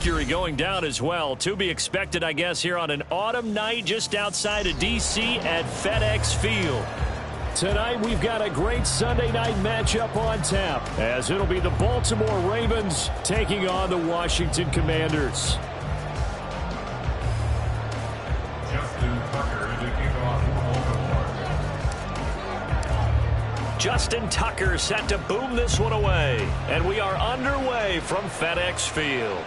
Going down as well. To be expected, I guess, here on an autumn night just outside of D.C. at FedEx Field. Tonight, we've got a great Sunday night matchup on tap, as it'll be the Baltimore Ravens taking on the Washington Commanders. Justin Tucker set to boom this one away. And we are underway from FedEx Field.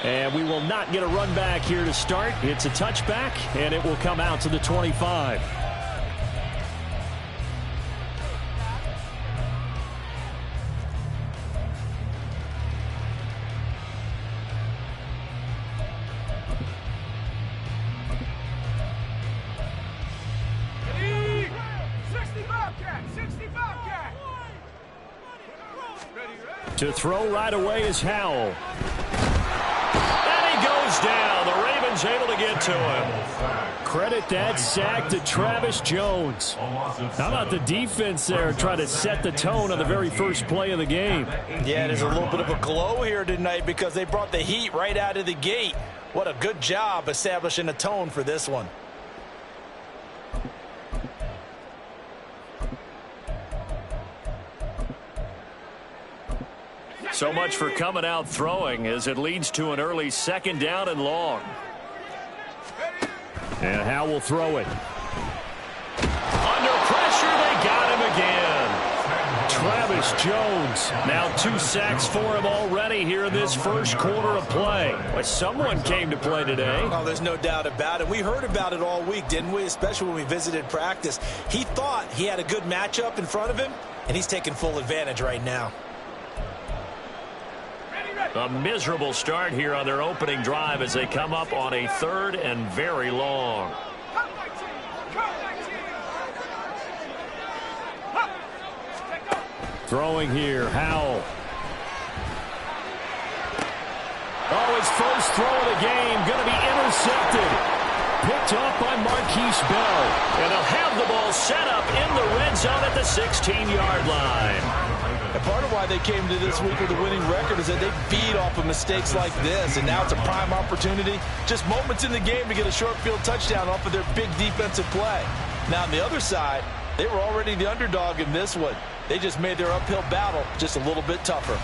And we will not get a run back here to start. It's a touchback, and it will come out to the 25. To throw right away is Howell. Down. The Ravens able to get to him. Credit that sack to Travis Jones. How about the defense there trying to set the tone on the very first play of the game? Yeah, there's a little bit of a glow here tonight because they brought the heat right out of the gate. What a good job establishing a tone for this one. So much for coming out throwing as it leads to an early second down and long. And Howell will throw it. Under pressure, they got him again. Travis Jones. Now 2 sacks for him already here in this first quarter of play. But someone came to play today. Oh, there's no doubt about it. We heard about it all week, didn't we? Especially when we visited practice. He thought he had a good matchup in front of him, and he's taking full advantage right now. A miserable start here on their opening drive as they come up on a 3rd and very long. Throwing here, Howell. Oh, his first throw of the game going to be intercepted. Picked off by Marquise Bell. And they'll have the ball set up in the red zone at the 16-yard line. And part of why they came to this week with a winning record is that they feed off of mistakes like this, and now it's a prime opportunity. Just moments in the game to get a short field touchdown off of their big defensive play. Now, on the other side, they were already the underdog in this one. They just made their uphill battle just a little bit tougher.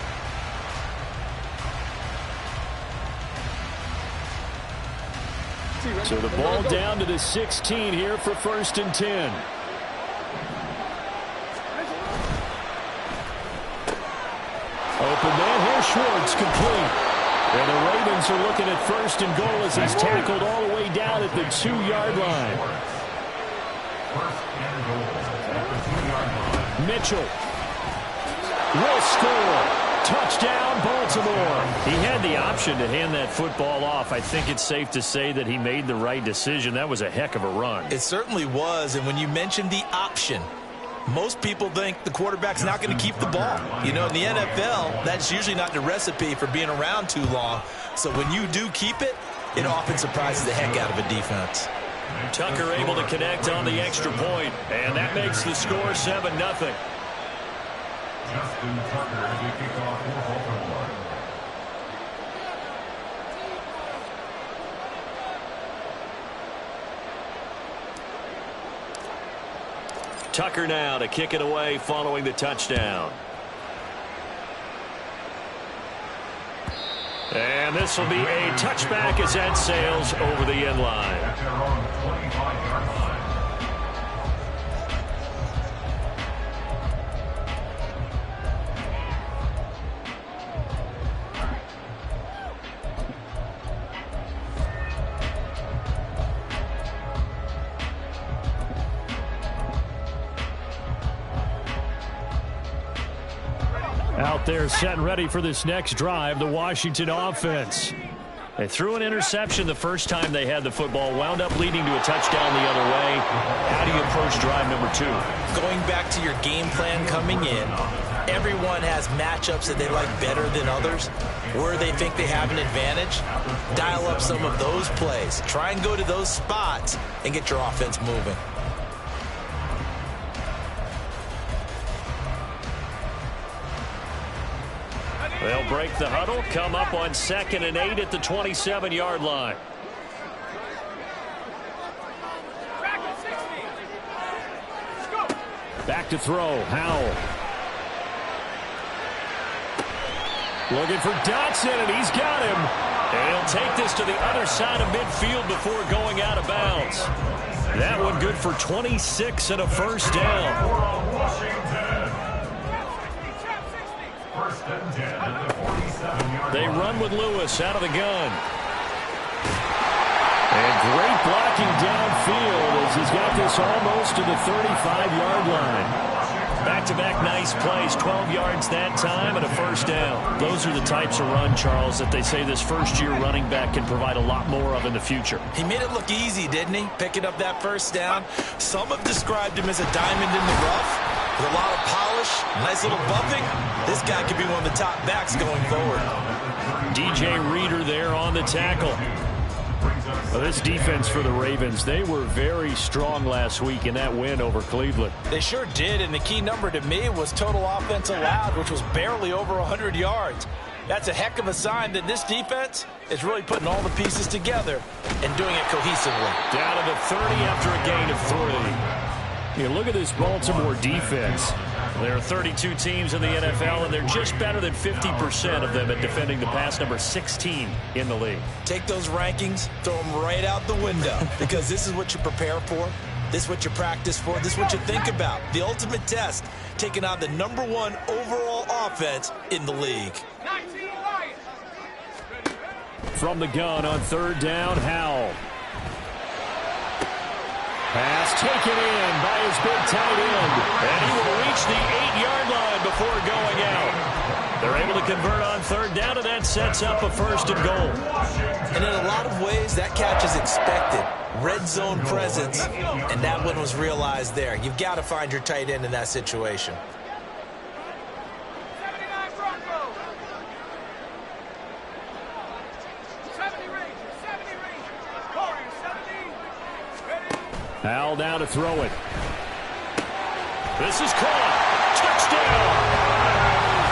So the ball down to the 16 here for 1st and 10. Open man, here's Schwartz, complete. And the Ravens are looking at 1st and goal as he's tackled all the way down at the 2-yard line. Mitchell will score. Touchdown, Baltimore. He had the option to hand that football off. I think it's safe to say that he made the right decision. That was a heck of a run. It certainly was, and when you mentioned the option, most people think the quarterback's not going to keep the ball. You know, in the NFL, that's usually not the recipe for being around too long. So when you do keep it, it often surprises the heck out of a defense. Tucker able to connect on the extra point, and that makes the score 7-0. Justin Tucker, the kickoff for Baltimore. Tucker now to kick it away following the touchdown. And this will be a touchback as that sails over the end line. At their own 25-yard line. Out there set and ready for this next drive, the Washington offense. They threw an interception the first time they had the football, wound up leading to a touchdown the other way. How do you approach drive number 2? Going back to your game plan coming in, everyone has matchups that they like better than others. Where they think they have an advantage, dial up some of those plays. Try and go to those spots and get your offense moving. They'll break the huddle, come up on 2nd and 8 at the 27-yard line. Back to throw, Howell. Looking for Dotson, and he's got him. And he'll take this to the other side of midfield before going out of bounds. That one good for 26 and a first down. They run with Lewis out of the gun. And great blocking downfield as he's got this almost to the 35-yard line. Back-to-back nice plays, 12 yards that time and a first down. Those are the types of run, Charles, that they say this first-year running back can provide a lot more of in the future. He made it look easy, didn't he? Picking up that first down. Some have described him as a diamond in the rough with a lot of polish, nice little bumping. This guy could be one of the top backs going forward. DJ Reader there on the tackle. Well, this defense for the Ravens, they were very strong last week in that win over Cleveland. They sure did, and the key number to me was total offense allowed, which was barely over 100 yards. That's a heck of a sign that this defense is really putting all the pieces together and doing it cohesively. Down to the 30 after a gain of 3. You look at this Baltimore defense. There are 32 teams in the NFL, and they're just better than 50% of them at defending the pass, number 16 in the league. Take those rankings, throw them right out the window, because this is what you prepare for. This is what you practice for. This is what you think about. The ultimate test, taking on the #1 overall offense in the league. From the gun on 3rd down, Howell. Pass taken in by his big tight end. And he will reach the 8-yard line before going out. They're able to convert on 3rd down, and that sets up a 1st and goal. And in a lot of ways, that catch is expected. Red zone presence, and that one was realized there. You've got to find your tight end in that situation. Howell down to throw it. This is caught. Touchdown!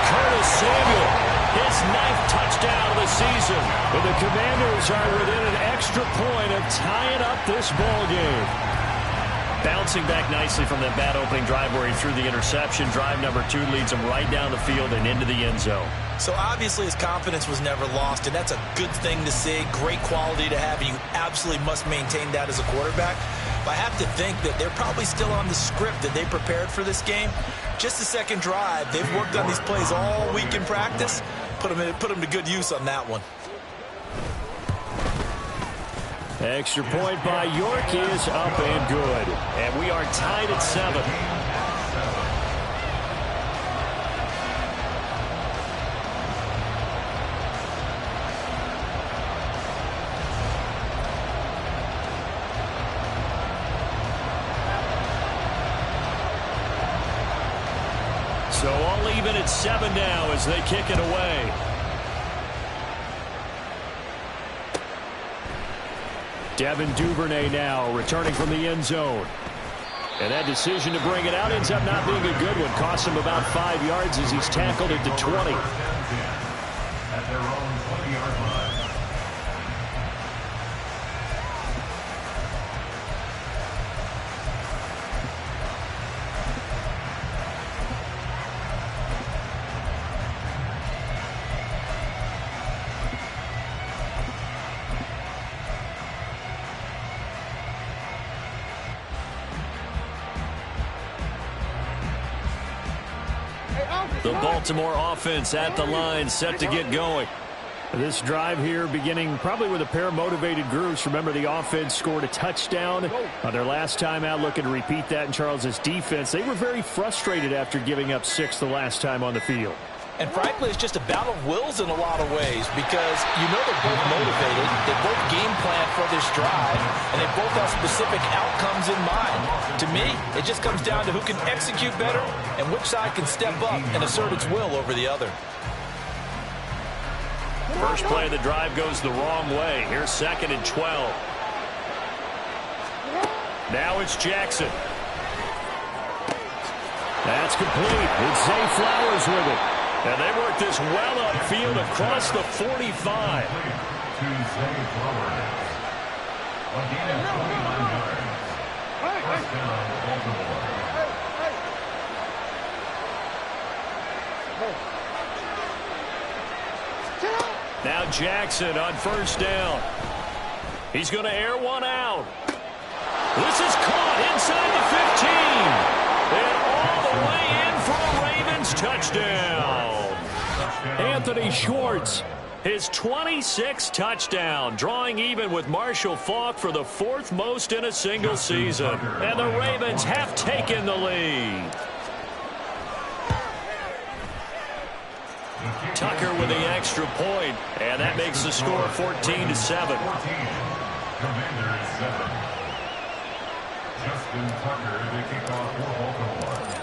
Curtis Samuel, his 9th touchdown of the season. And the Commanders are within an extra point of tying up this ball game. Bouncing back nicely from that bad opening drive where he threw the interception. Drive number 2 leads him right down the field and into the end zone. So obviously his confidence was never lost, and that's a good thing to see. Great quality to have, and you absolutely must maintain that as a quarterback. But I have to think that they're probably still on the script that they prepared for this game. Just the second drive, they've worked on these plays all week in practice. Put them to good use on that one. Extra point by York is up and good. And we are tied at 7. So all even at 7 now as they kick it away. Devin Duvernay now returning from the end zone. And that decision to bring it out ends up not being a good one. Costs him about 5 yards as he's tackled at the 20. At their own 20-yard line. The Baltimore offense at the line, set to get going. This drive here beginning probably with a pair of motivated groups. Remember, the offense scored a touchdown on their last time out. Looking to repeat that in Charles's defense. They were very frustrated after giving up 6 the last time on the field. And frankly, it's just a battle of wills in a lot of ways, because you know they're both motivated, they both game plan for this drive, and they both have specific outcomes in mind. To me, it just comes down to who can execute better and which side can step up and assert its will over the other. First play of the drive goes the wrong way. Here's 2nd and 12. Now it's Jackson. That's complete. It's Zay Flowers with it. And they work this well upfield across the 45. Now Jackson on first down. He's going to air one out. This is caught inside the 15. And all the way in for a Ravens touchdown. Anthony Schwartz, his 26th touchdown, drawing even with Marshall Faulk for the 4th most in a single season. And the Ravens have taken the lead. Tucker with the extra point, and that makes the score 14-7.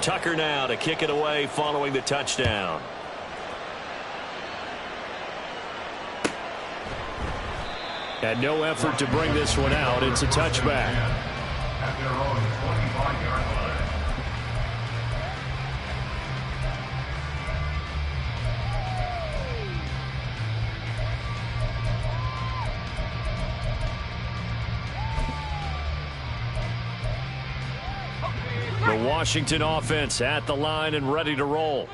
Tucker now to kick it away following the touchdown. And no effort to bring this one out. It's a touchback. At their own 25-yard line. The Washington offense at the line and ready to roll.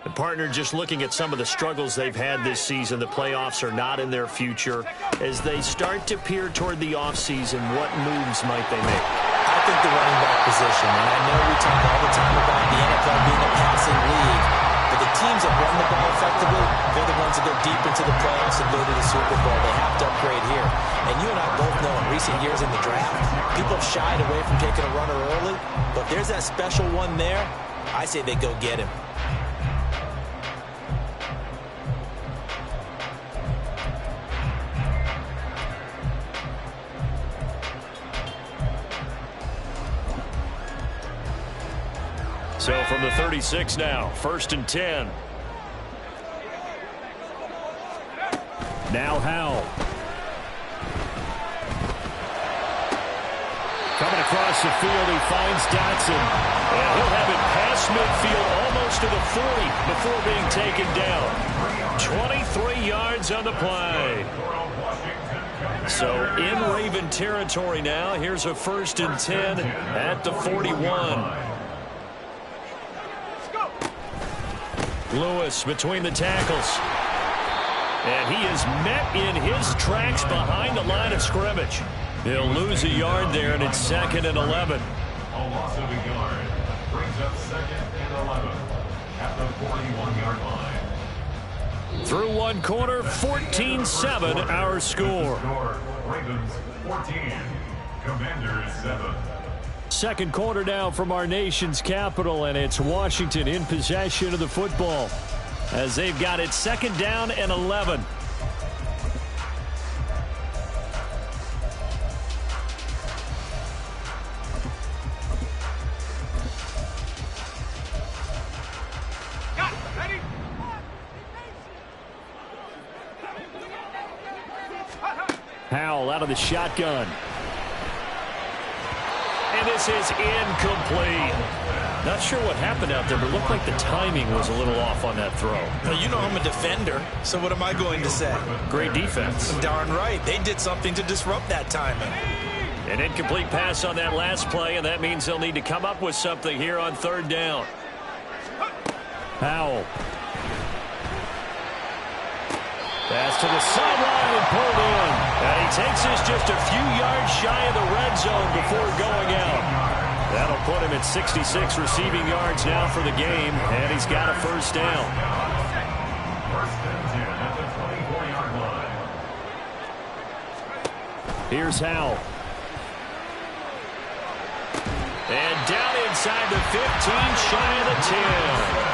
The partner just looking at some of the struggles they've had this season. The playoffs are not in their future. As they start to peer toward the offseason, what moves might they make? I think the running back position, and I know we talk all the time about the NFL being a passing league, but the teams that run the ball effectively, they're the ones that go deep into the playoffs and go to the Super Bowl. They have to upgrade here. And you and I both know in recent years in the draft, people have shied away from taking a runner early, but if there's that special one there, I say they go get him. So from the 36 now, 1st and 10. Now Howell. Coming across the field, he finds Dotson. And he'll have it past midfield almost to the 40 before being taken down. 23 yards on the play. So in Raven territory now, here's a 1st and 10 at the 41. Lewis between the tackles. And he is met in his tracks behind the line of scrimmage. He'll lose a yard there, and it's 2nd and 11. A loss of a yard brings up 2nd and 11 at the 41-yard line. Through one quarter, 14-7 our score. Ravens 14, Commanders 7. Second quarter now from our nation's capital, and it's Washington in possession of the football as they've got it 2nd down and 11. Howell out of the shotgun. And this is incomplete. Not sure what happened out there, but it looked like the timing was a little off on that throw. Well, you know I'm a defender, so what am I going to say? Great defense. Darn right. They did something to disrupt that timing. An incomplete pass on that last play, and that means they'll need to come up with something here on 3rd down. Howell. Pass to the sideline and pulled in. And he takes this just a few yards shy of the red zone before going out. That'll put him at 66 receiving yards now for the game, and he's got a 1st down. 1st and 10 at the 24-yard line. Here's Howell. And down inside the 15, shy of the 10.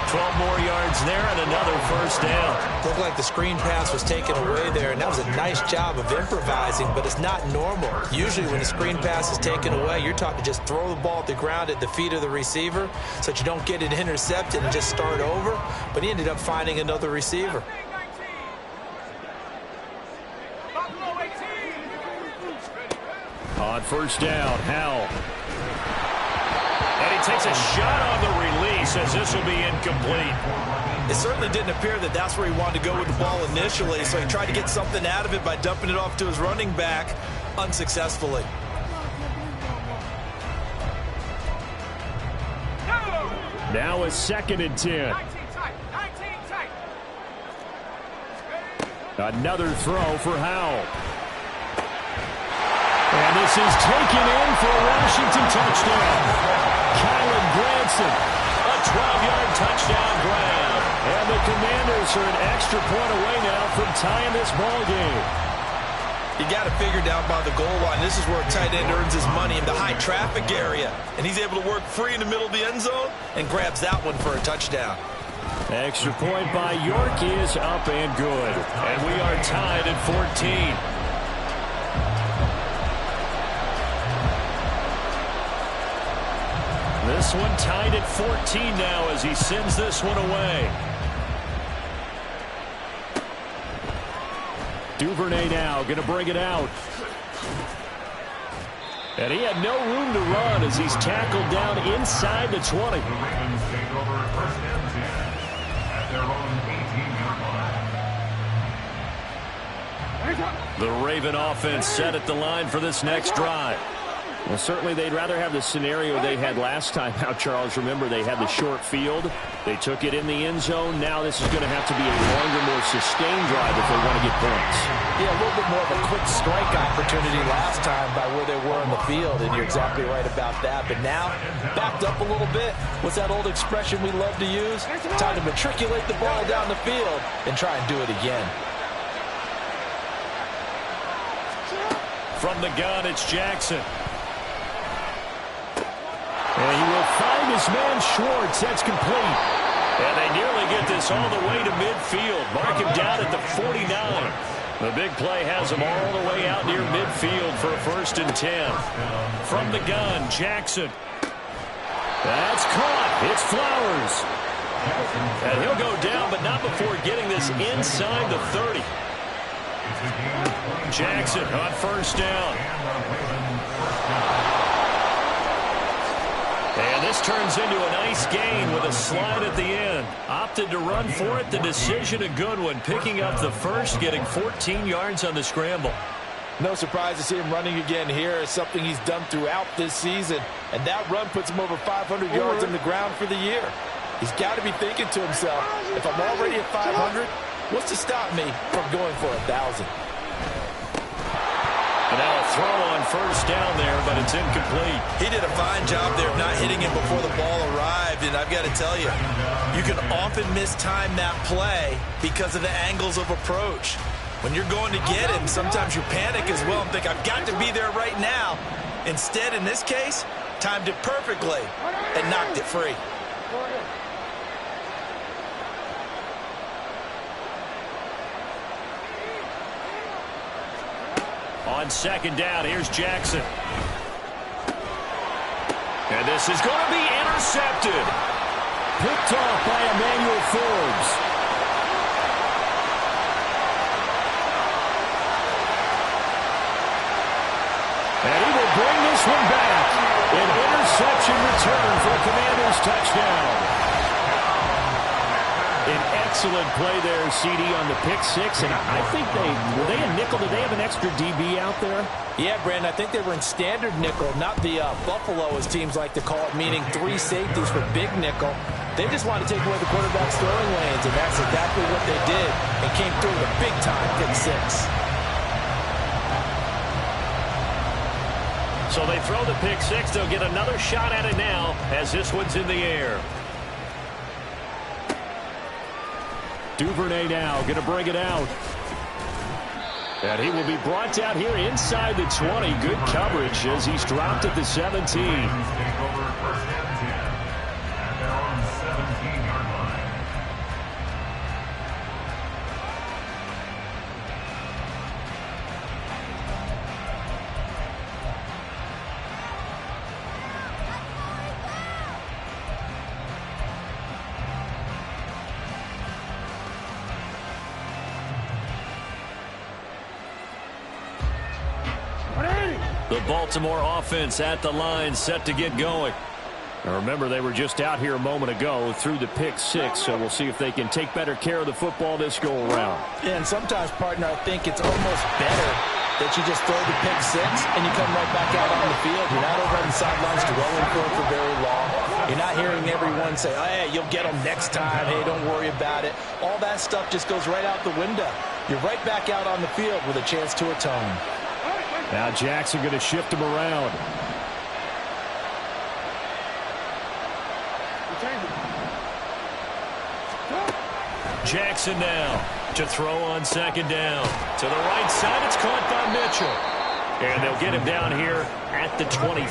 12 more yards there and another 1st down. Looked like the screen pass was taken away there, and that was a nice job of improvising, but it's not normal. Usually when the screen pass is taken away, you're taught to just throw the ball at the ground at the feet of the receiver so that you don't get it intercepted and just start over, but he ended up finding another receiver. On 1st down, Howell. And he takes a shot on the release as this will be incomplete. It certainly didn't appear that that's where he wanted to go with the ball initially, so he tried to get something out of it by dumping it off to his running back unsuccessfully. Now a 2nd and 10. Another throw for Howell. And this is taken in for a Washington touchdown. Kylen Granson, a 12-yard touchdown grab. And the Commanders are an extra point away now from tying this ball game. You got it figured out by the goal line. This is where a tight end earns his money, in the high traffic area. And he's able to work free in the middle of the end zone and grabs that one for a touchdown. Extra point by York is up and good. And we are tied at 14. This one tied at 14 now as he sends this one away. Duvernay now going to bring it out. And he had no room to run as he's tackled down inside the 20. The Ravens take over 1st and 10 at their own 18-yard line. The Raven offense set at the line for this next drive. Well, certainly they'd rather have the scenario they had last time out, Charles. Remember, they had the short field. They took it in the end zone. Now this is going to have to be a longer, more sustained drive if they want to get points. Yeah, a little bit more of a quick strike opportunity last time by where they were in the field, and you're exactly right about that. But now, backed up a little bit. What's that old expression we love to use? Time to matriculate the ball down the field and try and do it again. From the gun, it's Jackson. And he will find his man Schwartz. That's complete. And they nearly get this all the way to midfield. Mark him down at the 49. The big play has him all the way out near midfield for a 1st and 10. From the gun, Jackson. That's caught. It's Flowers. And he'll go down, but not before getting this inside the 30. Jackson on 1st down. And this turns into a nice gain with a slide at the end. Opted to run for it. The decision a good one. Picking up the 1st, getting 14 yards on the scramble. No surprise to see him running again here. It's something he's done throughout this season. And that run puts him over 500 yards on the ground for the year. He's got to be thinking to himself, if I'm already at 500, what's to stop me from going for 1,000? And now a throw on 1st down there, but it's incomplete. He did a fine job there of not hitting him before the ball arrived, and I've got to tell you, you can often mistime that play because of the angles of approach. When you're going to get him, sometimes you panic as well and think, I've got to be there right now. Instead, in this case, timed it perfectly and knocked it free. On 2nd down, here's Jackson. And this is going to be intercepted. Picked off by Emmanuel Forbes. And he will bring this one back. An interception return for a Commanders touchdown. An excellent play there, CD, on the pick 6. And I think were they a nickel? Did they have an extra DB out there? Yeah, Brandon, I think they were in standard nickel, not the Buffalo, as teams like to call it, meaning 3 safeties for big nickel. They just wanted to take away the quarterback's throwing lanes, and that's exactly what they did, and came through with a big-time pick 6. So they throw the pick 6. They'll get another shot at it now as this one's in the air. Duvernay now going to bring it out. And he will be brought out here inside the 20. Good coverage as he's dropped at the 17. Take over 1st and 10 at their own 17-yard line. The Baltimore offense at the line, set to get going. Now remember, they were just out here a moment ago through the pick six, so we'll see if they can take better care of the football this go-around. Yeah, and sometimes, partner, I think it's almost better that you just throw the pick six and you come right back out on the field. You're not over on the sidelines dwelling for very long. You're not hearing everyone say, oh, hey, you'll get them next time. Hey, don't worry about it. All that stuff just goes right out the window. You're right back out on the field with a chance to atone. Now Jackson going to shift him around. Jackson now to throw on second down. To the right side, it's caught by Mitchell. And they'll get him down here at the 23.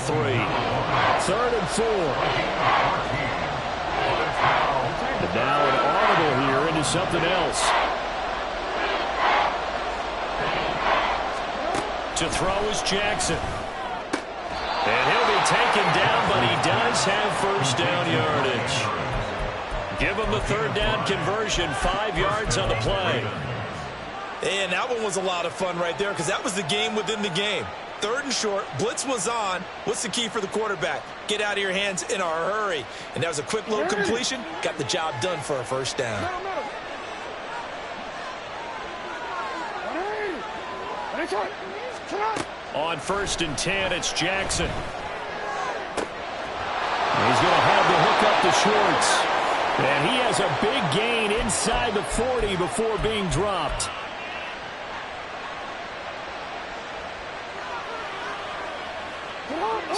3rd and 4. And now an audible here into something else. To throw is Jackson. And he'll be taken down, but he does have first down yardage. Give him the 3rd down conversion, 5 yards on the play. And that one was a lot of fun right there because that was the game within the game. 3rd and short, blitz was on. What's the key for the quarterback? Get out of your hands in a hurry. And that was a quick little completion. Got the job done for a first down. On 1st and 10, it's Jackson. He's going to have to hook up the shorts. And he has a big gain inside the 40 before being dropped.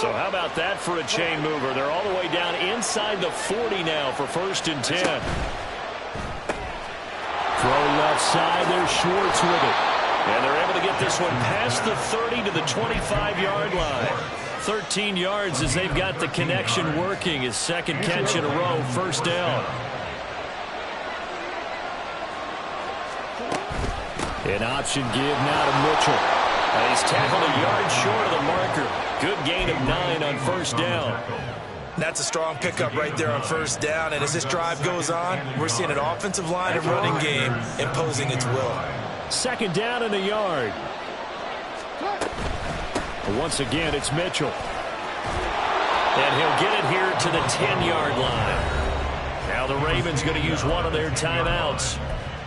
So how about that for a chain mover? They're all the way down inside the 40 now for 1st and 10. Throw left side, there's Schwartz with it. And they're able to get this one past the 30 to the 25-yard line. 13 yards as they've got the connection working. His 2nd catch in a row, 1st down. An option give now to Mitchell. And he's tackled a yard short of the marker. Good gain of 9 on 1st down. That's a strong pickup right there on 1st down. And as this drive goes on, we're seeing an offensive line and running game imposing its will. 2nd down and a yard. Once again, it's Mitchell. And he'll get it here to the 10-yard line. Now the Ravens going to use one of their timeouts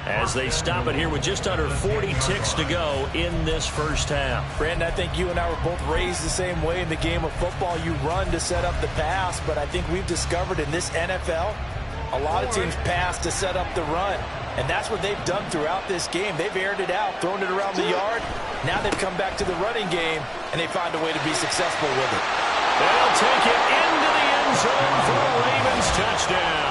as they stop it here with just under 40 ticks to go in this first half. Brandon, I think you and I were both raised the same way in the game of football. You run to set up the pass, but I think we've discovered in this NFL, a lot of teams pass to set up the run. And that's what they've done throughout this game. They've aired it out, thrown it around the yard. Now they've come back to the running game, and they find a way to be successful with it. They'll take it into the end zone for a Ravens touchdown.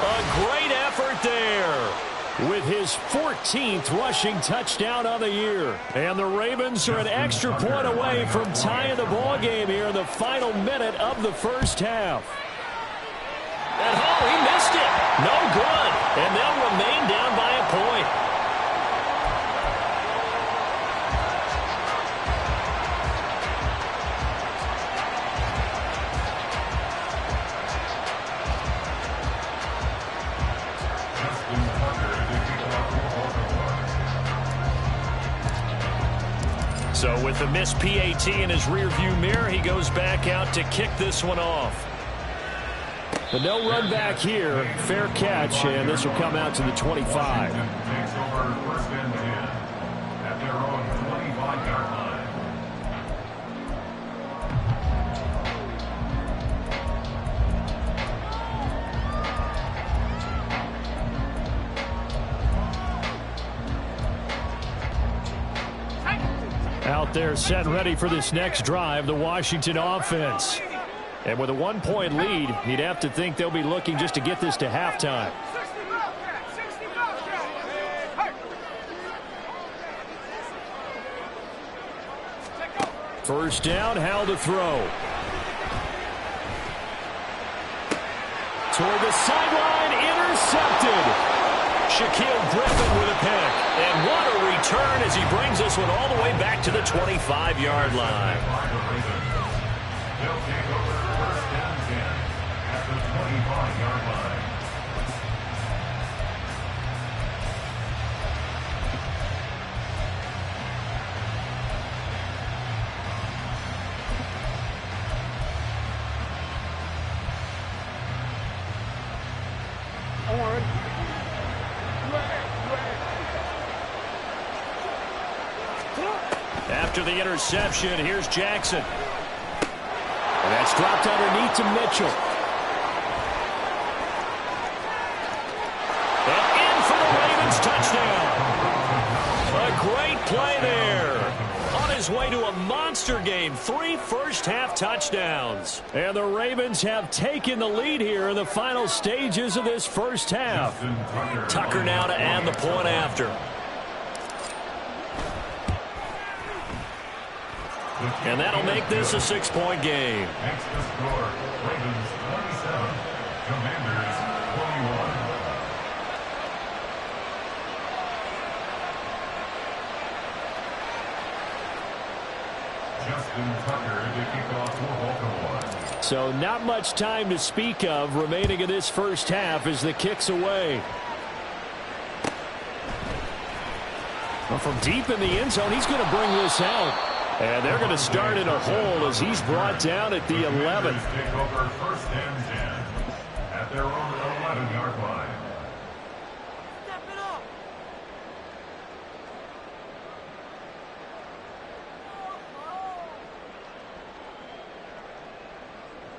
A great effort there. With his 14th rushing touchdown on the year. And the Ravens are an extra point away from tying the ball game here in the final minute of the first half. And oh, he missed it. No good. And they'll remain down by a point. So with the missed PAT in his rearview mirror, he goes back out to kick this one off. But no run back here. Fair catch, and this will come out to the 25. Takes over 1st and 10 at their own 25-yard line. Out there set and ready for this next drive, the Washington offense. And with a 1-point lead, you'd have to think they'll be looking just to get this to halftime. First down, how to throw. Toward the sideline, intercepted. Shaquille Griffin with a pick. And what a return as he brings this one all the way back to the 25-yard line. They'll take over 1st and 10 at the 25-yard line. after the interception. Here's Jackson. And that's dropped underneath to Mitchell. And in for the Ravens touchdown. A great play there. On his way to a monster game. 3 first-half touchdowns. And the Ravens have taken the lead here in the final stages of this first half. Tucker now to add the point after. And that'll make this a 6-point game. Next to score, Ravens 27, Commanders 21. Justin Tucker to kick off for Baltimore. So not much time to speak of remaining in this first half as the kick's away. Well, from deep in the end zone, he's going to bring this out. And they're going to start in a hole as he's brought down at the 11. Take over first and 10 at their own 11-yard line. Step it up.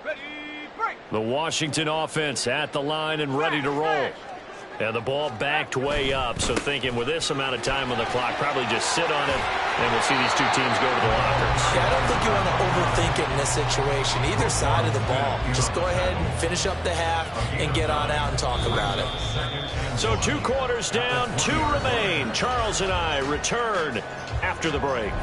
Ready, break. The Washington offense at the line and ready to roll. And the ball backed way up, so thinking with this amount of time on the clock, probably just sit on it, and we'll see these two teams go to the lockers. Yeah, I don't think you want to overthink it in this situation. Either side of the ball. Just go ahead and finish up the half and get on out and talk about it. So 2 quarters down, 2 remain. Charles and I return after the break.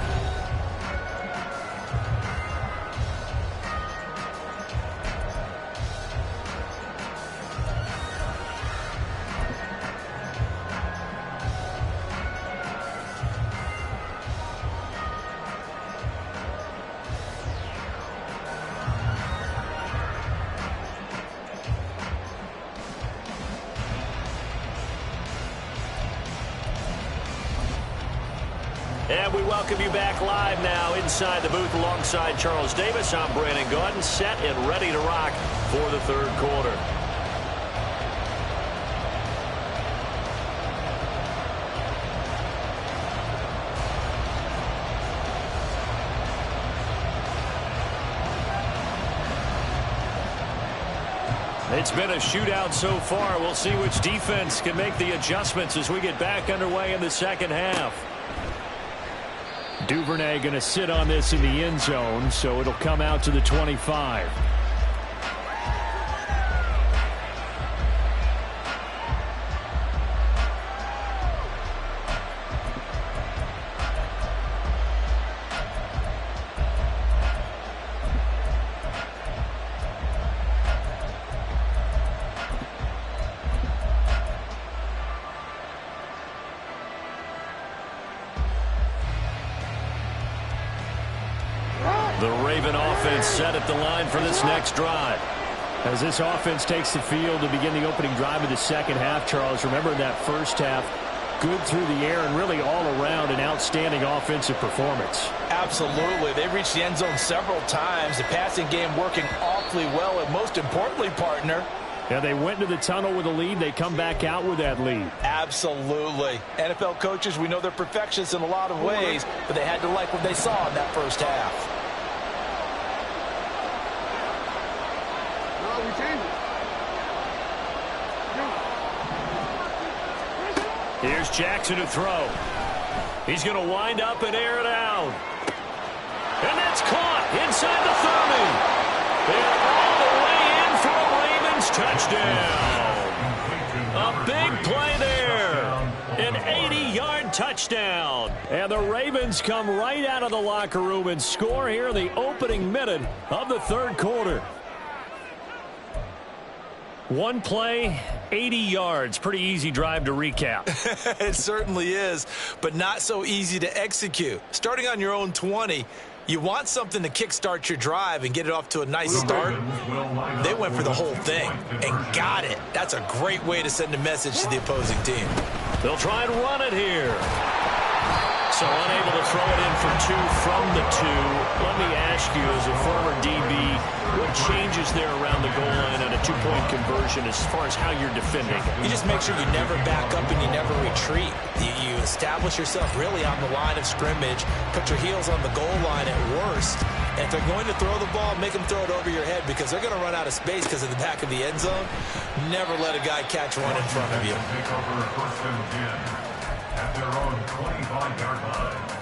And we welcome you back live now inside the booth alongside Charles Davis. I'm Brandon Gaudin, set and ready to rock for the 3rd quarter. It's been a shootout so far. We'll see which defense can make the adjustments as we get back underway in the second half. Duvernay going to sit on this in the end zone, so it'll come out to the 25. The Raven offense set at the line for this next drive. As this offense takes the field to begin the opening drive of the second half, Charles, remember in that first half, good through the air and really all around an outstanding offensive performance. Absolutely. They reached the end zone several times. The passing game working awfully well, and most importantly, partner, Yeah, they went into the tunnel with a lead. They come back out with that lead. absolutely. NFL coaches, we know they're perfectionists in a lot of ways, but they had to like what they saw in that first half. Here's Jackson to throw. He's going to wind up and air it out. And that's caught inside the 30. And all the way in for a Ravens touchdown. A big play there. An 80-yard touchdown. And the Ravens come right out of the locker room and score here in the opening minute of the 3rd quarter. One play, 80 yards. Pretty easy drive to recap. It certainly is, but not so easy to execute. Starting on your own 20, you want something to kickstart your drive and get it off to a nice start. They went for the whole thing and got it. That's a great way to send a message to the opposing team. They'll try and run it here. So unable to throw it in for 2 from the 2. Let me ask you, as a former DB, what changes there around the goal line on a 2-point conversion as far as how you're defending? You just make sure you never back up and you never retreat. You establish yourself really on the line of scrimmage, put your heels on the goal line at worst. And if they're going to throw the ball, make them throw it over your head because they're going to run out of space because of the back of the end zone. Never let a guy catch one in front of you. Take over 1st and 10 at their own 25-yard line.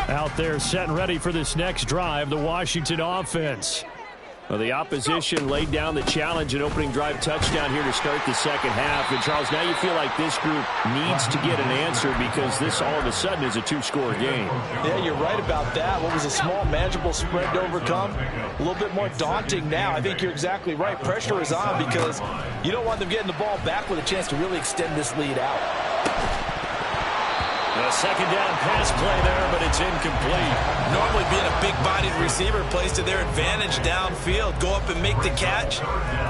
Out there set and ready for this next drive, the Washington offense. Well, the opposition laid down the challenge, an opening drive touchdown here to start the second half. And, Charles, now you feel like this group needs to get an answer because this all of a sudden is a 2-score game. Yeah, you're right about that. What was a small, manageable spread to overcome? A little bit more daunting now. I think you're exactly right. Pressure is on because you don't want them getting the ball back with a chance to really extend this lead out. A second down pass play there, but it's incomplete. Normally being a big-bodied receiver plays to their advantage downfield. Go up and make the catch,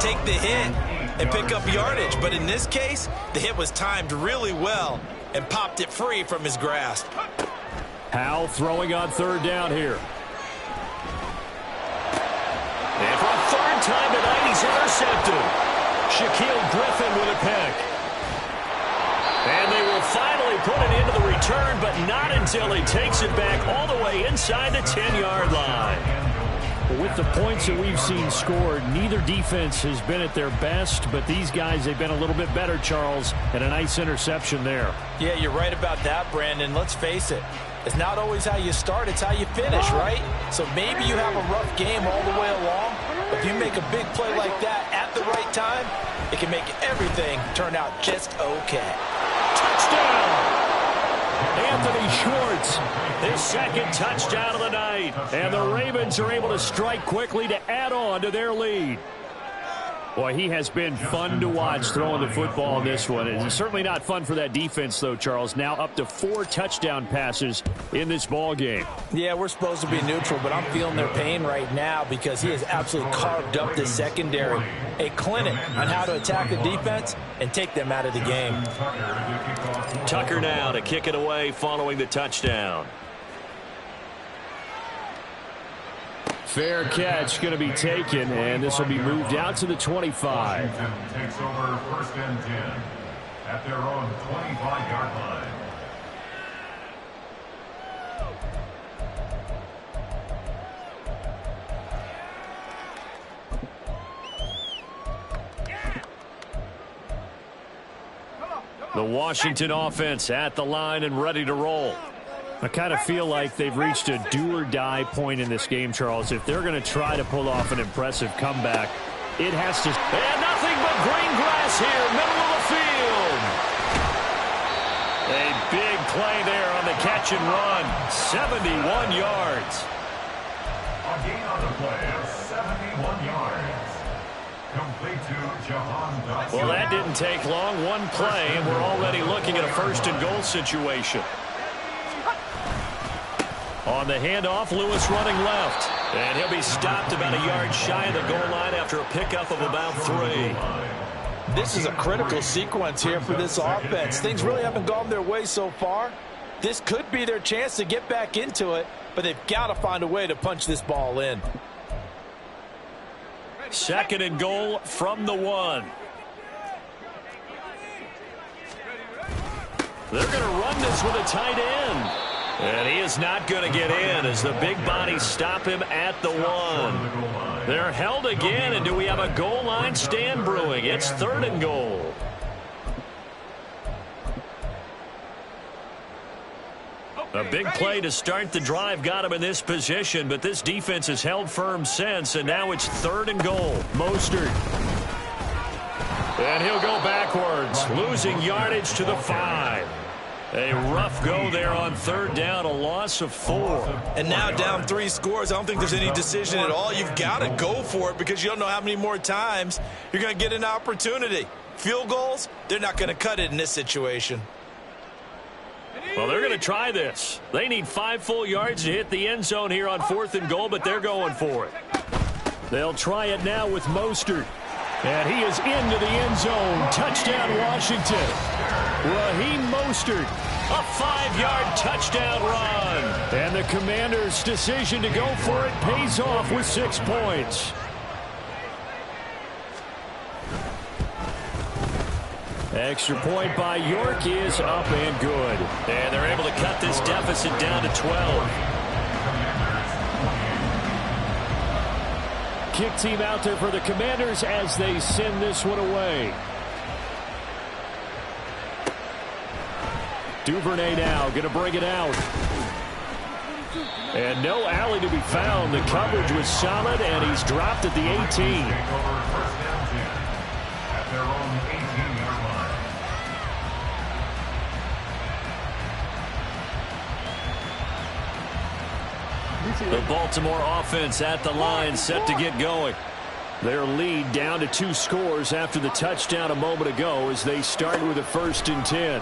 take the hit, and pick up yardage. But in this case, the hit was timed really well and popped it free from his grasp. Howell throwing on 3rd down here. And for a 3rd time tonight, he's intercepted. Shaquille Griffin with a pick. And they will finally put it into the return, but not until he takes it back all the way inside the 10-yard line. With the points that we've seen scored, neither defense has been at their best, but these guys, they've been a little bit better, Charles, and a nice interception there. Yeah, you're right about that, Brandon. Let's face it. It's not always how you start, it's how you finish, right? So maybe you have a rough game all the way along, but if you make a big play like that at the right time, it can make everything turn out just okay. Touchdown! Anthony Schwartz, his 2nd touchdown of the night. And the Ravens are able to strike quickly to add on to their lead. Boy, he has been fun to watch throwing the football in this one. And it's certainly not fun for that defense, though, Charles. Now up to 4 touchdown passes in this ball game. Yeah, we're supposed to be neutral, but I'm feeling their pain right now because he has absolutely carved up this secondary. A clinic on how to attack the defense and take them out of the game. Tucker now to kick it away following the touchdown. Fair catch going to be taken, and this will be moved out to the 25. Washington takes over 1st and 10 at their own 25-yard line. The Washington offense at the line and ready to roll. I kind of feel like they've reached a do-or-die point in this game, Charles. If they're going to try to pull off an impressive comeback, it has to... And nothing but green grass here, middle of the field. A big play there on the catch and run. 71 yards. A gain on the play of 71 yards. Complete to Jahan Dotson. Well, that didn't take long. One play, and we're already looking at a 1st and goal situation. On the handoff, Lewis running left. And he'll be stopped about a yard shy of the goal line after a pickup of about 3. This is a critical sequence here for this offense. Things really haven't gone their way so far. This could be their chance to get back into it, but they've got to find a way to punch this ball in. 2nd and goal from the 1. They're going to run this with a tight end. And he is not going to get in as the big bodies stop him at the 1. They're held again, and do we have a goal line stand brewing? It's 3rd and goal. A big play to start the drive got him in this position, but this defense has held firm since, and now it's 3rd and goal. Mostert. And he'll go backwards, losing yardage to the 5. A rough go there on 3rd down, a loss of 4. And now down 3 scores. I don't think there's any decision at all. You've got to go for it because you don't know how many more times you're going to get an opportunity. Field goals, they're not going to cut it in this situation. Well, they're going to try this. They need 5 full yards to hit the end zone here on 4th and goal, but they're going for it. They'll try it now with Mostert. And he is into the end zone. Touchdown, Washington. Raheem Mostert. A 5-yard touchdown run. And the Commanders' decision to go for it pays off with 6 points. Extra point by York is up and good. And they're able to cut this deficit down to 12. Kick team out there for the Commanders as they send this one away. Duvernay now going to bring it out. And no alley to be found. The coverage was solid, and he's dropped at the 18. At their own 18-yard line. The Baltimore offense at the line, set to get going. Their lead down to 2 scores after the touchdown a moment ago as they start with a 1st and 10.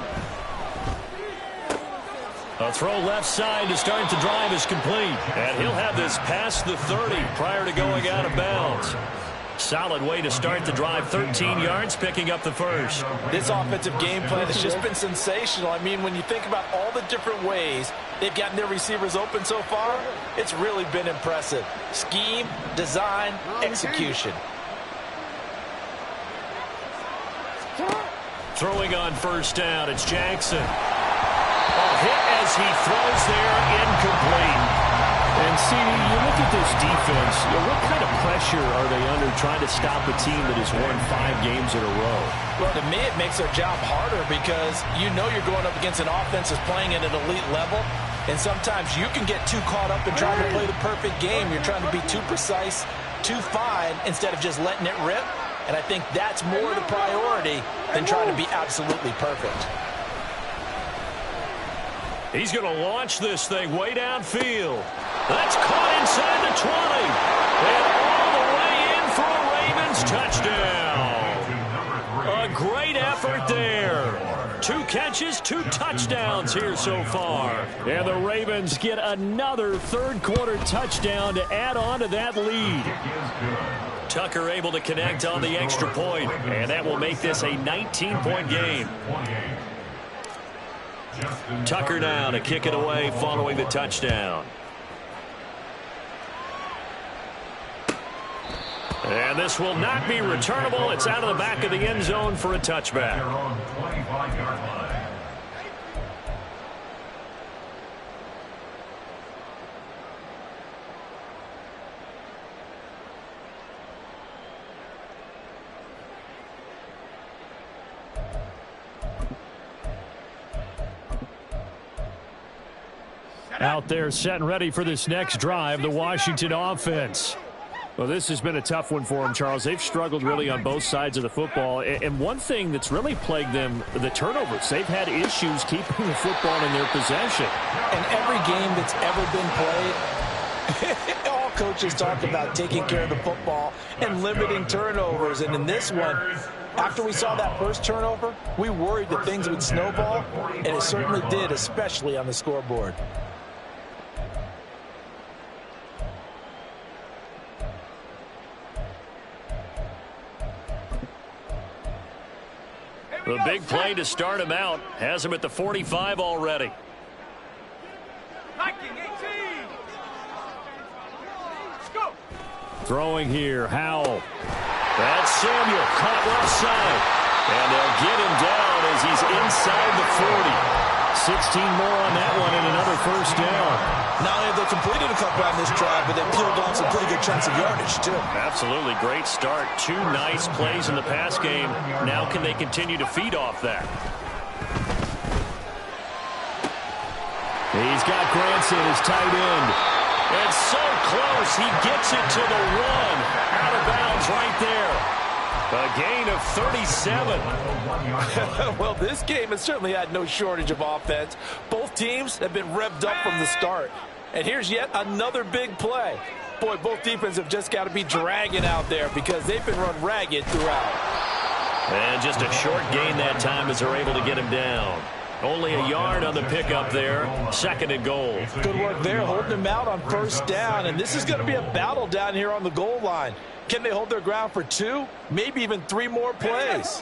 A throw left side to start the drive is complete. And he'll have this past the 30 prior to going out of bounds. Solid way to start the drive. 13 yards, picking up the first. This offensive game plan has just been sensational. I mean, when you think about all the different ways they've gotten their receivers open so far, it's really been impressive. Scheme, design, execution. Throwing on 1st down, it's Jackson. A hit as he throws there, incomplete. And, CD, you look at this defense, what kind of pressure are they under trying to stop a team that has won 5 games in a row? Well, to me, it makes their job harder because you know you're going up against an offense that's playing at an elite level, and sometimes you can get too caught up in trying to play the perfect game. You're trying to be too precise, too fine, instead of just letting it rip. And I think that's more the priority than trying to be absolutely perfect. He's going to launch this thing way downfield. That's caught inside the 20. And all the way in for a Ravens touchdown. A great effort there. 2 catches, 2 touchdowns here so far. And the Ravens get another 3rd quarter touchdown to add on to that lead. Tucker able to connect on the extra point, and that will make this a 19-point game. Tucker now to kick it away following the touchdown. And this will not be returnable. It's out of the back of the end zone for a touchback. They're on 25-yard line. Out there set and ready for this next drive, the Washington offense. Well, this has been a tough one for them, Charles. They've struggled really on both sides of the football. And one thing that's really plagued them, the turnovers. They've had issues keeping the football in their possession. And every game that's ever been played, all coaches talk about taking care of the football and limiting turnovers. And in this one, after we saw that first turnover, we worried that things would snowball, and it certainly did, especially on the scoreboard. The big play to start him out has him at the 45 already. Throwing here, Howell. That's Samuel, caught left side. And they'll get him down as he's inside the 40. 16 more on that one and another 1st down. Not only have they completed a couple on this drive, but they've peeled off some pretty good chunks of yardage, too. Absolutely great start. 2 nice plays in the pass game. Now can they continue to feed off that? He's got Granson as tight end. And so close, he gets it to the 1. Out of bounds right there. A gain of 37. Well, this game has certainly had no shortage of offense. Both teams have been revved up from the start. And here's yet another big play. Boy, both defenses have just got to be dragging out there because they've been run ragged throughout. And just a short gain that time as they're able to get him down. Only a yard on the pickup there. 2nd and goal. Good work there, holding them out on 1st down. And this is going to be a battle down here on the goal line. Can they hold their ground for 2, maybe even 3 more plays?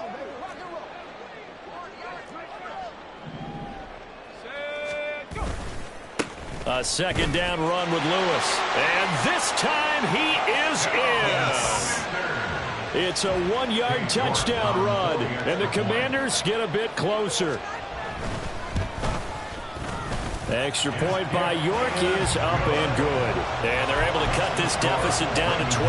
A 2nd down run with Lewis. And this time he is in. It's a 1-yard touchdown run. And the Commanders get a bit closer. Extra point by York is up and good. And they're able to cut this deficit down to 12.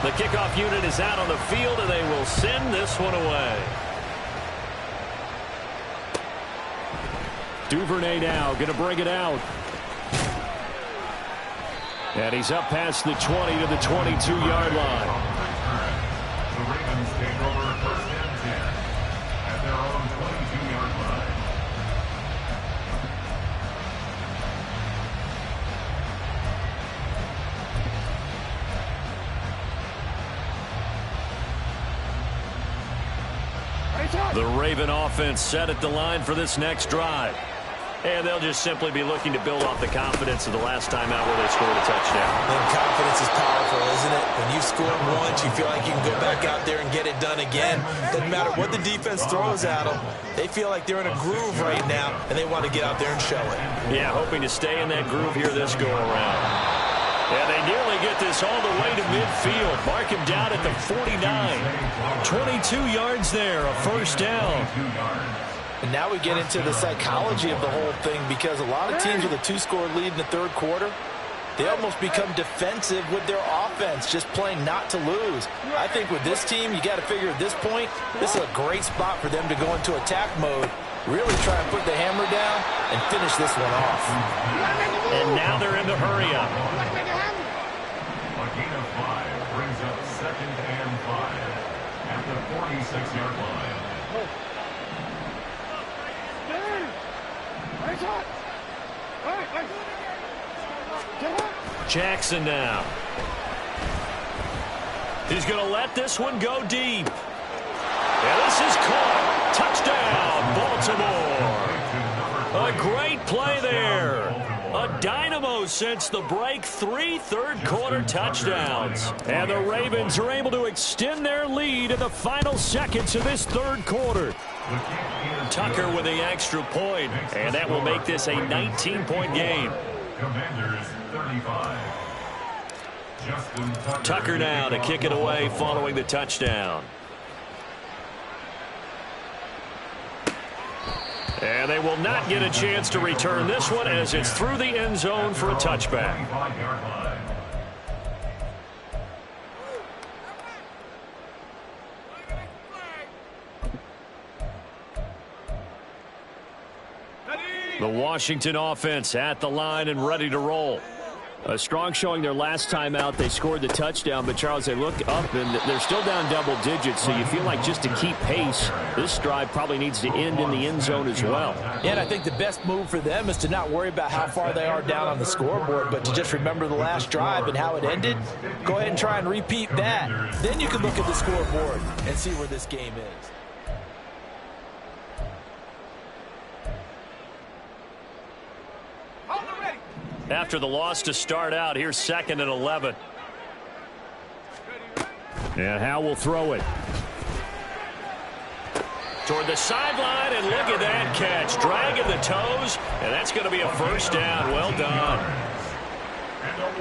The kickoff unit is out on the field, and they will send this one away. Duvernay now going to bring it out. And he's up past the 20 to the 22-yard line. The Ravens take over 1st and 10 at their own 22-yard line. The Raven offense set at the line for this next drive. And they'll just simply be looking to build off the confidence of the last time out where they scored a touchdown. And confidence is powerful, isn't it? When you've scored once, you feel like you can go back out there and get it done again. Doesn't matter what the defense throws at them. They feel like they're in a groove right now, and they want to get out there and show it. Yeah, hoping to stay in that groove here this go-around. And they nearly get this all the way to midfield. Mark him down at the 49. 22 yards there, a 1st down. And now we get into the psychology of the whole thing, because a lot of teams with a 2-score lead in the 3rd quarter, they almost become defensive with their offense, just playing not to lose. I think with this team, you got to figure at this point, this is a great spot for them to go into attack mode, really try and put the hammer down and finish this one off. And now they're in the hurry-up. A gain of 5 brings up 2nd and 5 at the 46-yard line. Jackson now. He's going to let this one go deep. And this is caught. Touchdown, Baltimore. A great play there. A dynamo since the break. 3 third-quarter touchdowns. And the Ravens are able to extend their lead in the final seconds of this 3rd quarter. Tucker with the extra point, and that will make this a 19-point game. Commanders 35. Justin Tucker now to kick it away following the touchdown. And they will not get a chance to return this one as it's through the end zone for a touchback. The Washington offense at the line and ready to roll. A strong showing their last time out. They scored the touchdown, but Charles, they look up and they're still down double digits, so you feel like just to keep pace, this drive probably needs to end in the end zone as well. Yeah, and I think the best move for them is to not worry about how far they are down on the scoreboard, but to just remember the last drive and how it ended. Go ahead and try and repeat that. Then you can look at the scoreboard and see where this game is. After the loss to start out, here's 2nd and 11. And Howe will throw it. Toward the sideline, and look at that catch. Dragging the toes, and that's going to be a 1st down. Well done.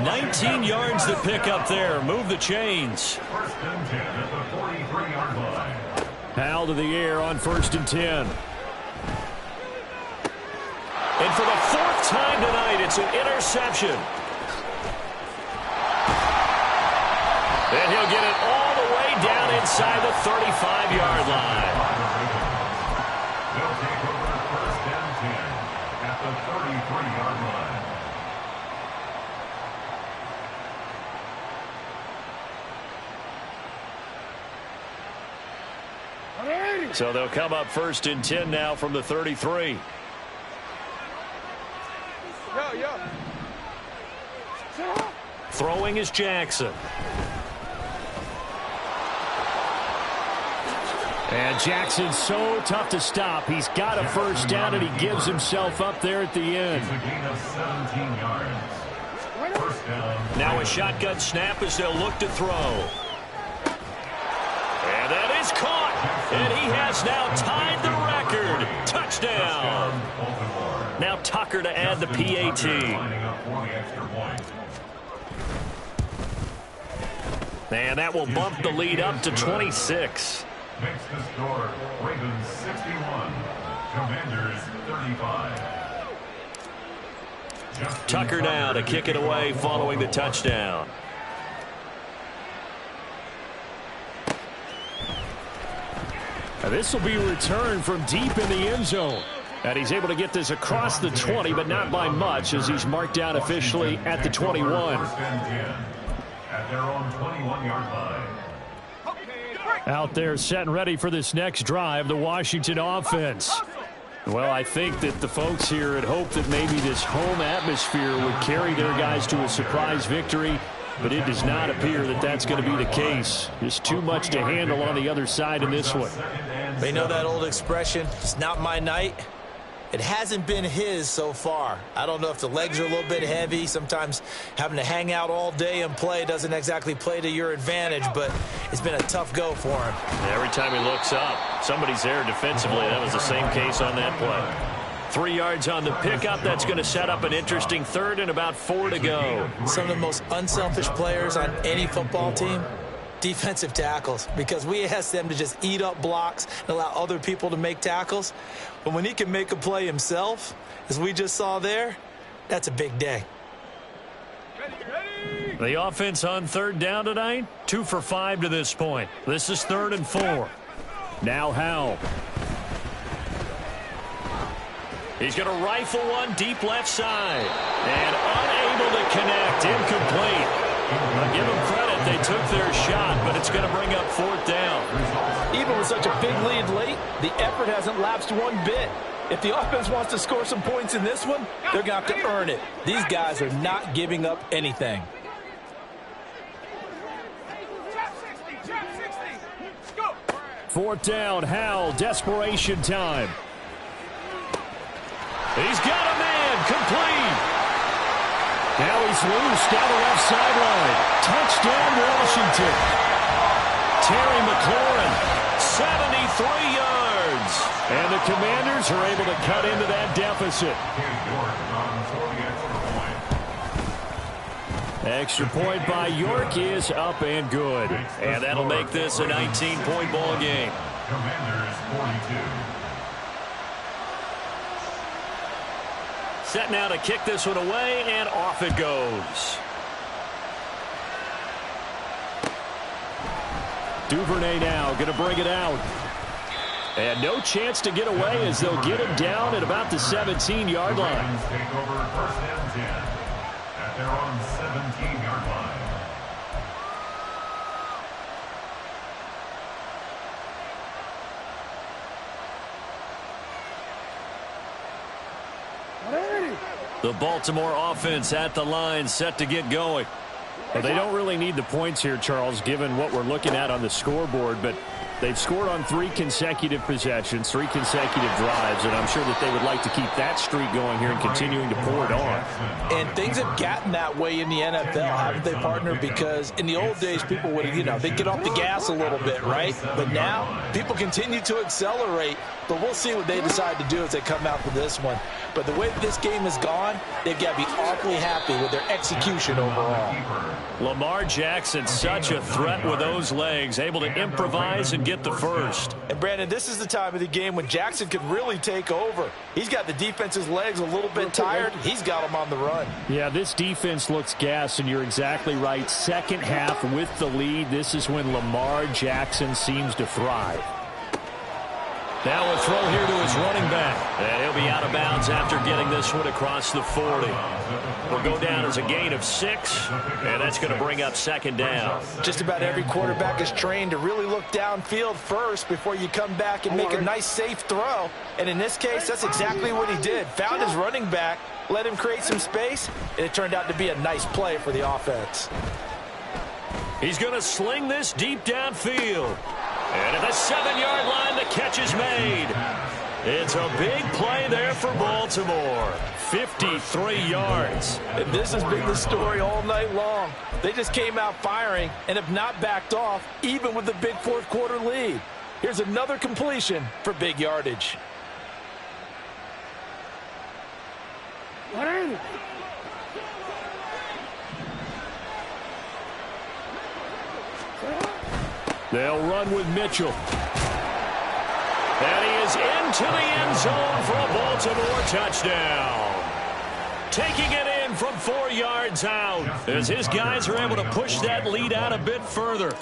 19 yards to pick up there. Move the chains. 1st and 10 at the 43-yard line. Howe to the air on 1st and 10. And for the 4th time tonight, it's an interception. And he'll get it all the way down inside the 35-yard line. They'll take over 1st and 10 at the 33-yard line. So they'll come up 1st and 10 now from the 33. Throwing is Jackson. And Jackson's so tough to stop. He's got a first down, and he gives himself up there at the end. It's a gain of 17 yards. First down. Now a shotgun snap as they'll look to throw. And that is caught. And he has now tied the record. Touchdown. Now Tucker to add the PAT. Lining up for the extra point. And that will bump the lead up to 26. Makes the score Ravens 61, Commanders 35. Tucker now to kick it away following the touchdown. This will be returned from deep in the end zone. And he's able to get this across the 20, but not by much, as he's marked down officially at the 21. First and 10 at their own 21-yard line. Out there set and ready for this next drive, the Washington offense. Well, I think that the folks here had hoped that maybe this home atmosphere would carry their guys to a surprise victory, but it does not appear that that's going to be the case. Just too much to handle on the other side in this one. They know that old expression, it's not my night. It hasn't been his so far. I don't know if the legs are a little bit heavy. Sometimes having to hang out all day and play doesn't exactly play to your advantage, but it's been a tough go for him. Every time he looks up, somebody's there defensively. That was the same case on that play. 3 yards on the pickup. That's going to set up an interesting third and about 4 to go. Some of the most unselfish players on any football team, defensive tackles, because we ask them to just eat up blocks and allow other people to make tackles. But when he can make a play himself, as we just saw there, that's a big day. The offense on third down tonight, 2 for 5 to this point. This is 3rd and 4. Now Howell. He's going to rifle one deep left side. And unable to connect. Incomplete. I'll give them credit. They took their shot, but it's going to bring up 4th down. Even with such a big lead late, the effort hasn't lapsed one bit. If the offense wants to score some points in this one, they're going to have to earn it. These guys are not giving up anything. Fourth down, Howell, desperation time. He's got a man, complete. Now he's loose down the left sideline. Touchdown, Washington. Terry McLaurin, 73 yards. And the Commanders are able to cut into that deficit. Extra point by York is up and good. And that'll make this a 19-point ball game. Commanders 42. Set now to kick this one away, and off it goes. Duvernay now going to bring it out. And no chance to get away as they'll get him down at about the 17-yard line. Ravens take over first and 10 at their own 17-yard line. The Baltimore offense at the line, set to get going. Well, they don't really need the points here, Charles, given what we're looking at on the scoreboard, but they've scored on 3 consecutive possessions, 3 consecutive drives, and I'm sure that they would like to keep that streak going here and continuing to pour it on. And things have gotten that way in the NFL, haven't they, partner? Because in the old days, people would, they'd get off the gas a little bit, right? But now, people continue to accelerate, but we'll see what they decide to do as they come out for this one. But the way that this game has gone, they've got to be awfully happy with their execution overall. Lamar Jackson, such a threat with those legs, able to improvise and get the first. And, Brandon, this is the time of the game when Jackson can really take over. He's got the defense's legs a little bit tired. He's got them on the run. Yeah, this defense looks gassed, and you're exactly right. Second half with the lead, this is when Lamar Jackson seems to thrive. Now a throw here to his running back. And he'll be out of bounds after getting this one across the 40. Will go down as a gain of 6, and that's going to bring up 2nd down. Just about every quarterback is trained to really look downfield first before you come back and make a nice, safe throw. And in this case, that's exactly what he did. Found his running back, let him create some space, and it turned out to be a nice play for the offense. He's going to sling this deep downfield. And at the 7-yard line, the catch is made. It's a big play there for Baltimore. 53 yards. And this has been the story all night long. They just came out firing and have not backed off, even with the big fourth-quarter lead. Here's another completion for big yardage. They'll run with Mitchell. And he is into the end zone for a Baltimore touchdown. Taking it in from 4 yards out as his guys are able to push that lead out a bit further.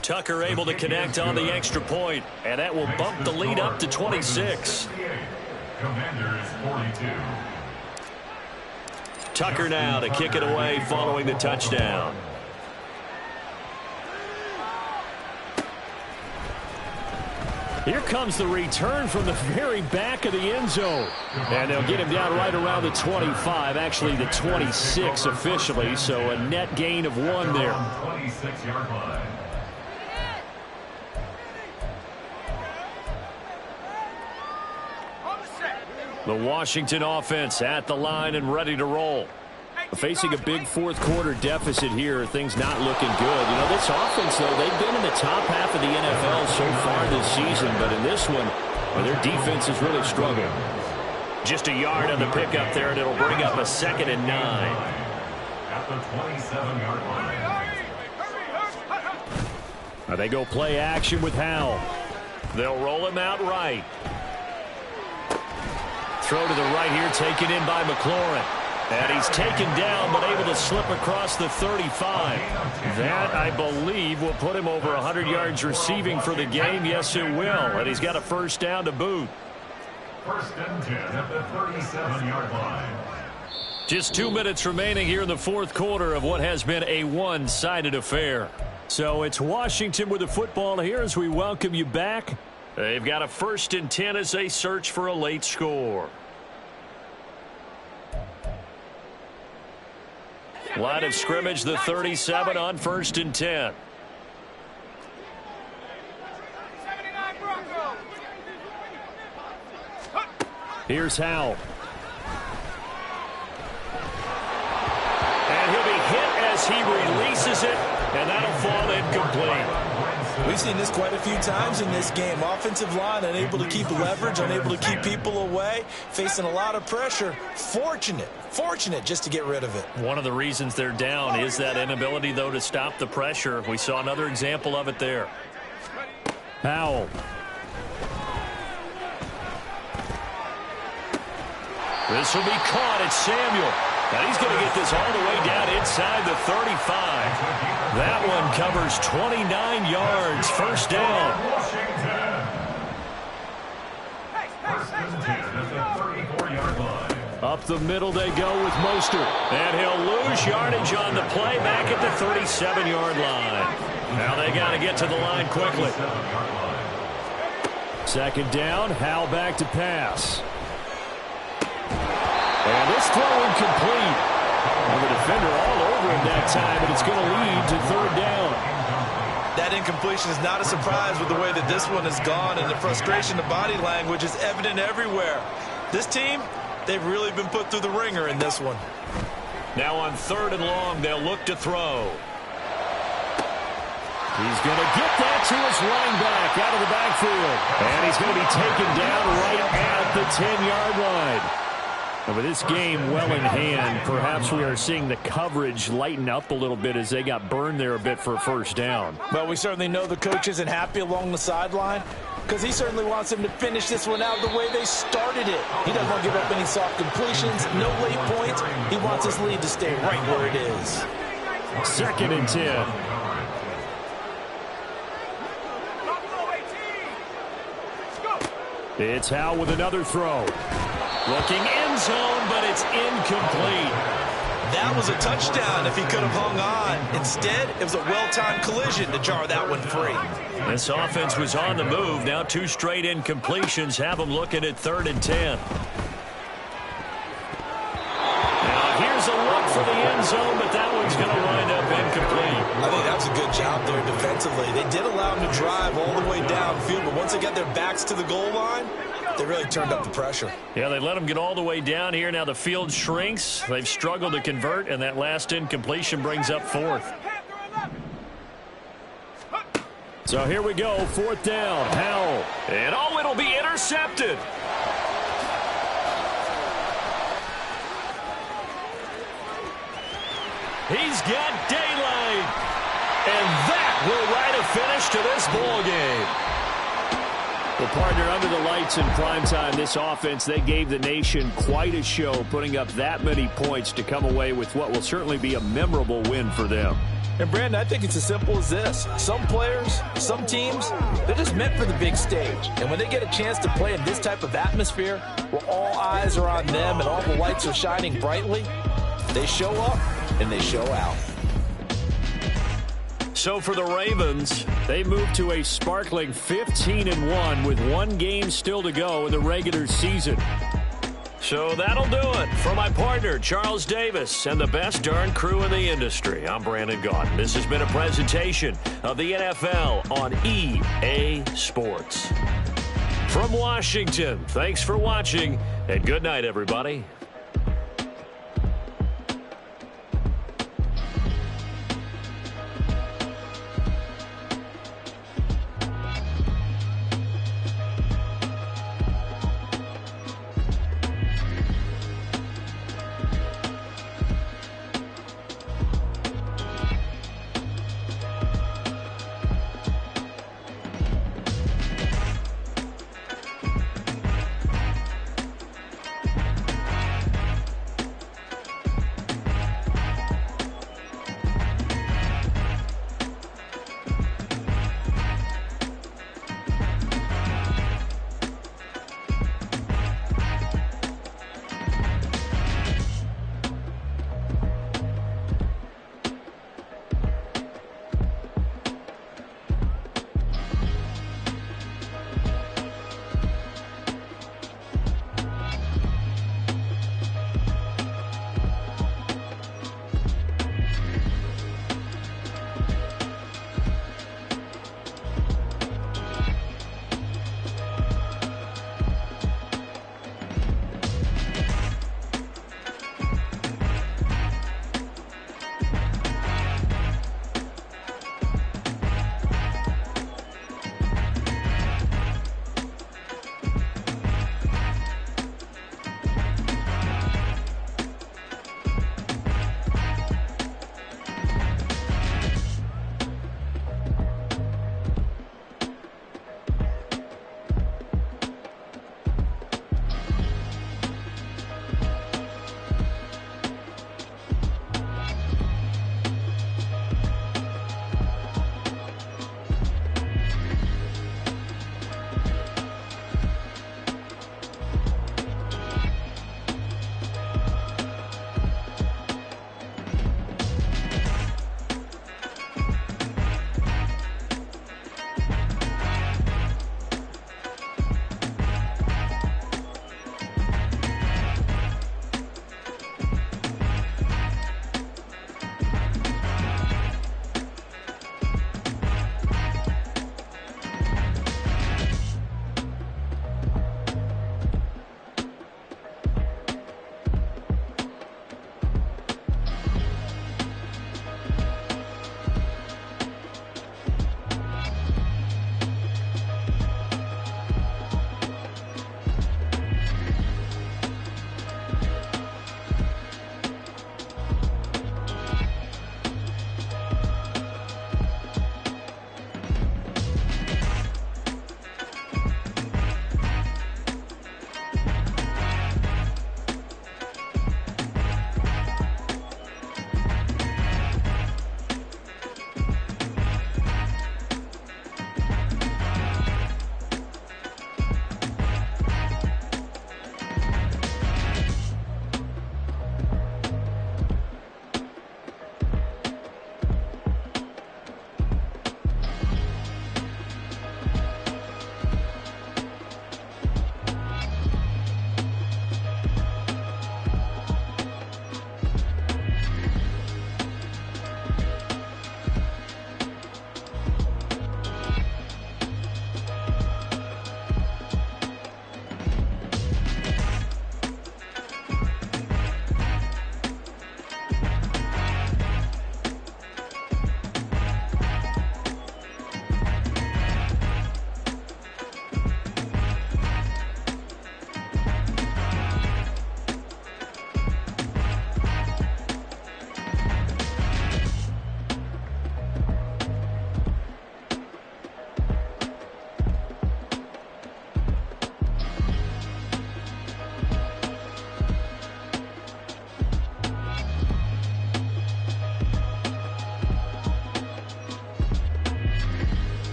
Tucker able to connect on the extra point, and that will bump the lead up to 26. Commanders 42. Tucker now to kick it away following the touchdown. Here comes the return from the very back of the end zone. And they'll get him down right around the 25, actually the 26 officially, so a net gain of 1 there. 26-yard line. The Washington offense at the line and ready to roll. Facing a big fourth-quarter deficit here, things not looking good. You know, this offense, though, they've been in the top half of the NFL so far this season, but in this one, well, their defense has really struggled. Just a yard on the pickup there, and it'll bring up a 2nd and 9. At the 27-yard line. They go play action with Howell. They'll roll him out right. Throw to the right here, taken in by McLaurin. And he's taken down, but able to slip across the 35. That, I believe, will put him over 100 yards receiving for the game. Yes, it will. And he's got a first down to boot. 1st and 10 at the 37-yard line. Just 2 minutes remaining here in the fourth quarter of what has been a one-sided affair. So it's Washington with the football here as we welcome you back. They've got a 1st and 10 as they search for a late score. Line of scrimmage, the 37 on 1st and 10. Here's Howell. And he'll be hit as he releases it, and that'll fall incomplete. We've seen this quite a few times in this game. Offensive line unable to keep leverage, unable to keep people away, facing a lot of pressure. Fortunate just to get rid of it. One of the reasons they're down is that inability, though, to stop the pressure. We saw another example of it there. Howell. This will be caught. It's Samuel. And he's going to get this all the way down inside the 35. That one covers 29 yards. First down. First and 10 at the 34-yard line. Up the middle they go with Mostert. And he'll lose yardage on the play back at the 37-yard line. Now they got to get to the line quickly. 2nd down, Howell back to pass. And this throw incomplete. And the defender all over him that time, but it's going to lead to 3rd down. That incompletion is not a surprise with the way that this one has gone, and the frustration, the body language is evident everywhere. This team, they've really been put through the ringer in this one. Now on 3rd and long, they'll look to throw. He's going to get that to his running back out of the backfield. And he's going to be taken down right at the 10-yard line. And with this game well in hand, perhaps we are seeing the coverage lighten up a little bit as they got burned there a bit for a first down. Well, we certainly know the coach isn't happy along the sideline because he certainly wants them to finish this one out the way they started it. He doesn't want to give up any soft completions, no late points. He wants his lead to stay right where it is. 2nd and 10. It's Howell with another throw. Looking end zone, but it's incomplete. That was a touchdown if he could have hung on. Instead, it was a well-timed collision to jar that one free. This offense was on the move. Now 2 straight incompletions have them looking at 3rd and 10. Now here's a look for the end zone, but that one's going to wind up incomplete. I think that was a good great job there defensively. They did allow them to drive all the way downfield, but once they got their backs to the goal line, they really turned up the pressure. Yeah, they let them get all the way down here. Now the field shrinks. They've struggled to convert, and that last incompletion brings up fourth. So here we go, fourth down. Howell. And it'll be intercepted. He's got daylight. And that will write a finish to this ball game. Well, partner, under the lights in primetime, this offense, they gave the nation quite a show, putting up that many points to come away with what will certainly be a memorable win for them. And, Brandon, I think it's as simple as this. Some players, some teams, they're just meant for the big stage. And when they get a chance to play in this type of atmosphere, where all eyes are on them and all the lights are shining brightly, they show up and they show out. So for the Ravens, they move to a sparkling 15-1 with one game still to go in the regular season. So that'll do it. For my partner, Charles Davis, and the best darn crew in the industry, I'm Brandon Gaudin. This has been a presentation of the NFL on EA Sports. From Washington, thanks for watching, and good night, everybody.